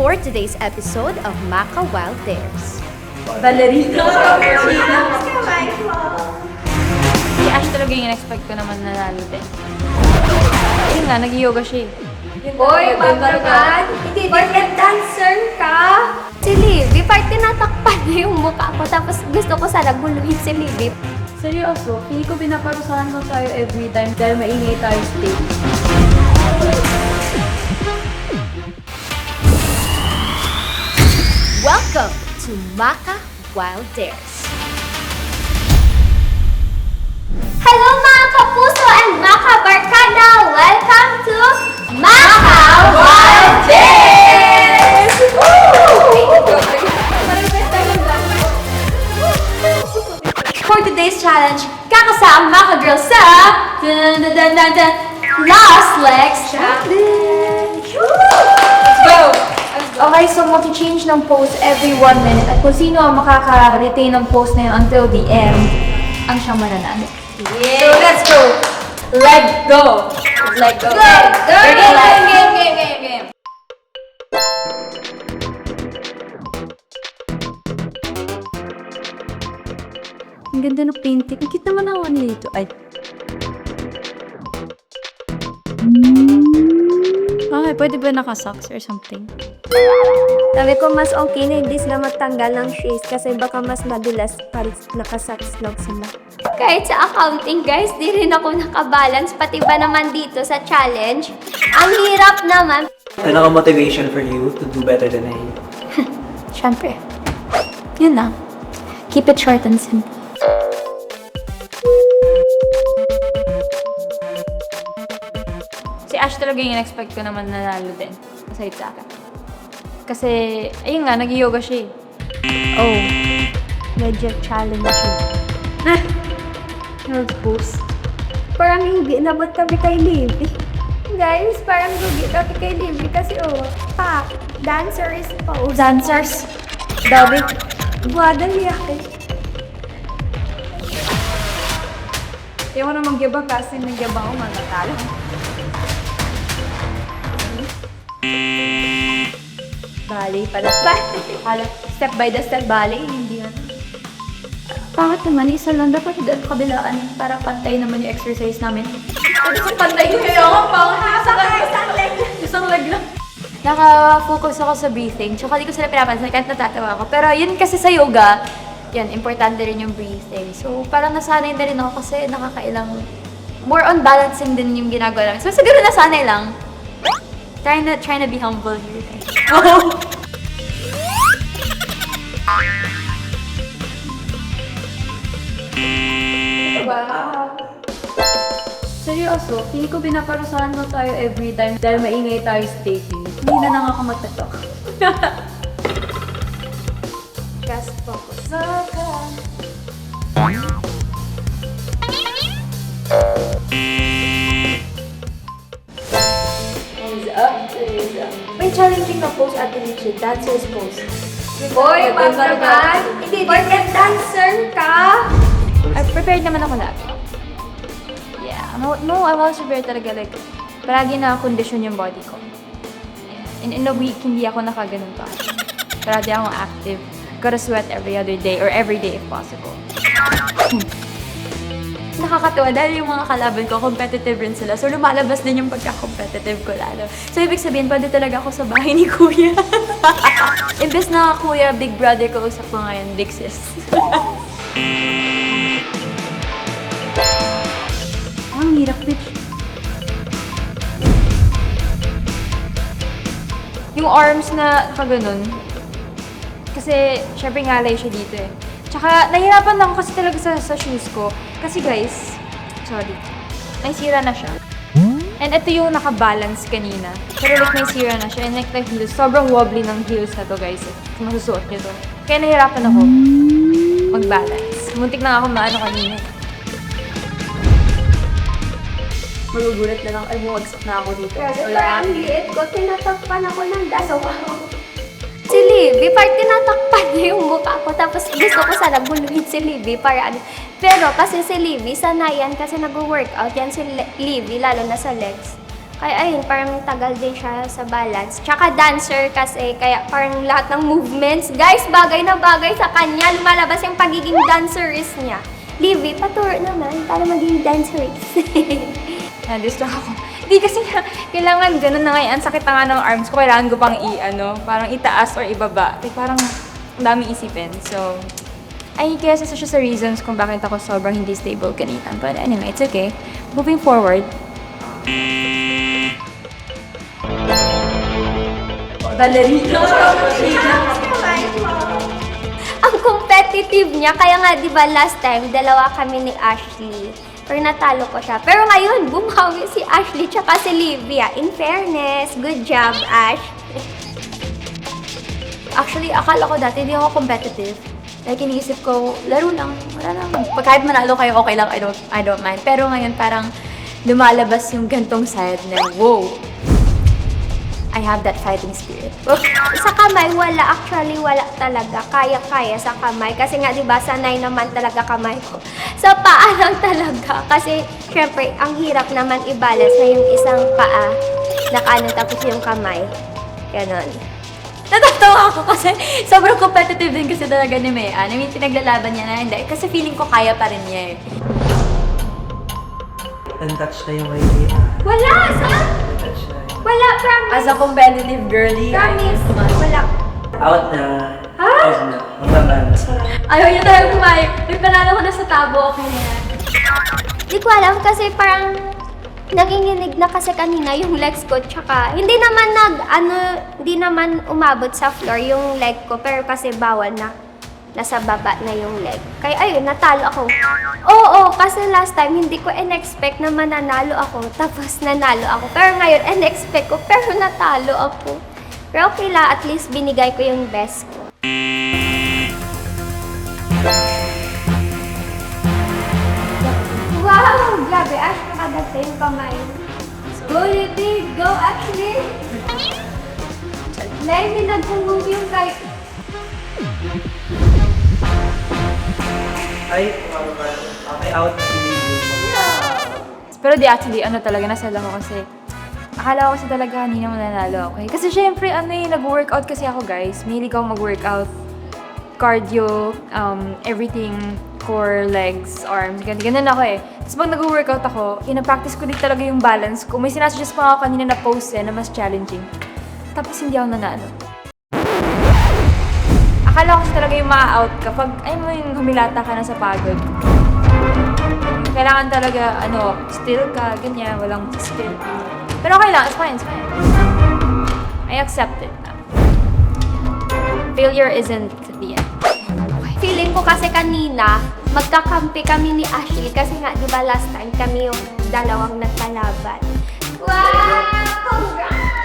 for today's episode of Maka Wild Dares. Ballerina. Si Ash talaga yung in-expect ko naman nanalo din. Ayun nga, nag-yoga siya eh. Boy, mabagan! Hindi, porket dancer ka! Si Livy, part tinatakpan niya yung mukha ko, tapos gusto ko sana guluhin si Livy. Seryoso, hindi ko binaparusahan mo tayo every time dahil maingay tayo stage. Welcome to Maka Wild Dares. Hello mga kapuso and Maka Barkada! Welcome to Maka Wild Dares! For today's challenge, kakasama Maka Girls sa Lost Legs Challenge! Let's go! Okay, so mag-change ng pose every 1 minute. At kung sino ang makaka-retain ng pose na yun until the end, ang siyang mananalo. So, let's go! Let go! Let go! Game! Ang ganda ng painting. Ang cute naman ako nito. Ay. Okay, pwede ba naka-socks or something? Sabi ko mas okay na hindi sila matanggal ng shoes kasi baka mas madulas pag nakasocks lang sila. Kahit sa accounting guys, di rin ako nakabalance, pati ba naman dito sa challenge. Ang hirap naman. Ano ang motivation for you to do better than I? Siyempre. Yun lang. Keep it short and simple. Si Ash talaga yung in-expect ko naman nanalo din. Aside sa akin. Kasi, ayun nga, nag-yoga siya eh. Oh, medyo challenging. Nag-pose. Parang hindi nabot kami kay Livy. Guys, parang lugi kami kay Livy kasi dancer is pose. Dancers. Dabi. Buwada niya kay. Ayaw ko na mag-yabang kasi nag-yabang ako manatalo. Ballet pala. Step by the step ballet, hindi ano. Bakit naman? Isa lang dapat doon kabilaan para pantay naman yung exercise namin. Pwede sa pantay yung kaya nga pang isang leg lang. Naka-focus ako sa breathing. Tsaka di ko sila pinapansin kahit natatawa ako. Pero yun kasi sa yoga, yan, importante rin yung breathing. So, parang nasanay na rin ako kasi nakakailang, more on balancing din yung ginagawa lang. So, siguro nasanay lang. Trying to be humble here. Wow! Seryoso, hindi ko binaparusahan mo tayo every time dahil maingay tayo staging. Hindi na lang ako magtatok. Cast focus. Hands up. May challenging na pose at Richie, dancer's pose. Boy, mabagan! Hindi, porket dancer ka! Prepared naman ako lagi. Yeah, no, I'm also prepared talaga. Like, palagi na condition yung body ko. Yeah. In a week, hindi ako nakaganon pa. Palagi akong active. Gotta sweat every other day or every day if possible. Nakakatuwa dahil yung mga kalaban ko, competitive rin sila. So, lumalabas din yung pagka-competitive ko lalo. So, ibig sabihin, pwede talaga ako sa bahay ni Kuya. Imbes na Kuya, big brother ko, usap ko ngayon, big sis. Ang hirap, bitch. Yung arms na pag ganun, kasi syempre ngalay siya dito eh. Tsaka nahirapan lang kasi talaga sa shoes ko. Kasi guys, sorry, may sira na siya. And ito yung nakabalance kanina. Pero like may sira na siya. And like the heels, sobrang wobbly ng heels na to guys. Kung masusuot nyo to. Kaya nahirapan ako mag-balance. Muntik na ako maano kanina. Magugulat na lang, ay bumagsak na ako dito. Kasi parang liit ko, tinatakpan ako ng daso. Si Livy, part tinatakpan niya yung mukha ko, tapos gusto ko sana guluhin si Livy para ano. Pero kasi si Livy, sanayan kasi nag-workout yan si Livy, lalo na sa legs. Kaya ayun, parang tagal din siya sa balance. Tsaka dancer kasi, kaya parang lahat ng movements, guys, bagay na bagay sa kanya. Lumalabas yung pagiging dancerist niya. Livy, paturo naman para maging dancerist. Na-distract ako. Hindi kasi kailangan ganun na nga ang sakit na nga ng arms ko. Kailangan ko pang parang itaas or ibaba. Like, parang ang daming isipin. So, ay, kaya isa siya sa reasons kung bakit ako sobrang hindi stable kanina. But anyway, it's okay. Moving forward. Ang competitive niya, kaya nga, di ba, last time, dalawa kami ni Ashley. Pero natalo ko siya. Pero ngayon, bumawi si Ashley tsaka si Livia. In fairness, good job, Ash. Actually, akala ko dati hindi ako competitive. Like, iniisip ko, laro lang, wala lang. Pag kahit manalo kayo, okay lang, I don't mind. Pero ngayon, parang lumalabas yung gantong side na, whoa, I have that fighting spirit. Sa kamay, actually, wala talaga. Kaya-kaya sa kamay. Kasi nga, di ba, sanay naman talaga kamay ko. Sa paa lang talaga. Kasi, syempre, ang hirap naman i-balance na yung isang paa, nakaano tapos yung kamay. Ganon. Natatawa ako kasi sobrang competitive din kasi talaga ni Mayan. I mean, pinaglalaban niya na hindi. Kasi feeling ko kaya pa rin niya eh. Untouch na yung idea. Wala! Saan? Untouch na yung... Wala, promise. As a competitive girly, Promise. Wala. Out na. Ha? Out na. Magbaban. ayaw niya talaga kumain. May panalo ko na sa tabo, okay na yan. Di ko alam kasi parang nanginginig na kasi kanina yung legs ko tsaka hindi naman umabot sa floor yung leg ko pero kasi bawal na nasa baba na yung leg. Kaya ayun, natalo ako. Oo, kasi last time hindi ko in-expect na mananalo ako tapos nanalo ako. Pero ngayon, in-expect ko pero natalo ako. Pero okay lang, at least binigay ko yung best ko. Wow! Grabe, Ash, nakaganda yung kamay. Go, Libby! Go, Ashley! Nay, hindi nag-move yung kahit... Ay, okay, out na si Livy. Pero di actually, talaga, nasala ko kasi akala ko kasi talaga hindi na mananalo ako. Kasi syempre, nag-workout kasi ako, guys. Mahilig ako mag-workout. Cardio, everything, core, legs, arms, ganun ako eh. Tapos pag nag-workout ako, pinapractice ko din talaga yung balance ko. May sinasuggest pa ako kanina na post na mas challenging. Tapos hindi ako nanalo. Akala ko kasi talaga yung ma-out ka pag, yung humilata ka na sa pagod. Kailangan talaga, still ka, ganyan, walang still. Pero okay lang, it's fine, it's fine. I accept it. Failure isn't the end. Feeling ko kasi kanina, magkakampi kami ni Ashley kasi nga, di ba last time kami yung dalawang nagkalaban. Wow! Congrats!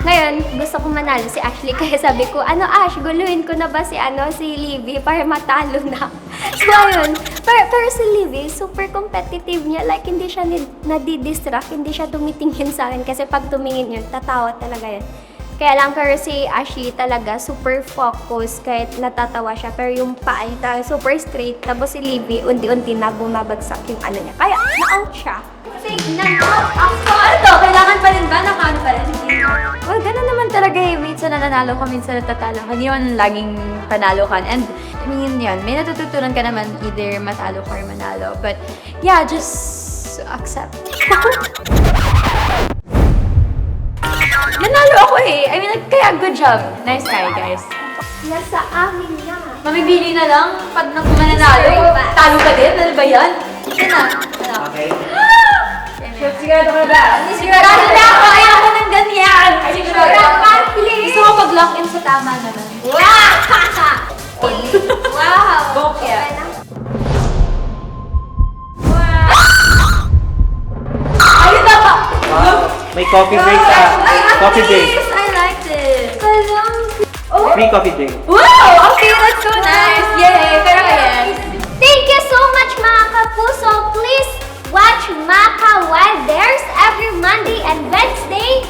Ngayon, gusto ko manalo si Ashley kaya sabi ko, Ash, guluhin ko na ba si Livy para matalo na. So, ayun. Pero si Livy, super competitive niya. Like, hindi siya nadidistract, hindi siya tumitingin sa akin kasi pag tumingin yun, tatawa talaga yun. Kaya lang, pero si Ashley talaga super focus kahit natatawa siya. Pero yung paa niya super straight. Tapos si Livy, unti-unti na bumabagsak yung niya. Kaya, na-out siya. Na-out ako. Kailangan pa rin ba? Naka-ano pa rin? Well, ganun naman talaga eh. Minsan nananalo ka, minsan natatalo ka. Hindi naman laging panalo ka. And, I mean, yun, may natututunan ka naman either matalo ka or manalo. But, yeah, just accept. Nanalo ako eh. I mean, kaya good job. Nice try, guys. Nasa amin na. Mamibili na lang pag mananalo. Talo ka din? Ano ba yan? Ito na. Okay. Sigurado ka ba? Sigurado na ako. Ayaw ko ng ganyan. Sigurado ka, please. Gusto ko pag-lock in sa tama naman. Wow! Wow! Bokya. Okay na. Ayun na ba? May coffee break coffee break. I liked it. Free coffee break. Wow! Okay, that's so nice. Yay! Pero ayan. Thank you so much, mga kapuso. Please watch Maka Wild Dares every Monday and Wednesday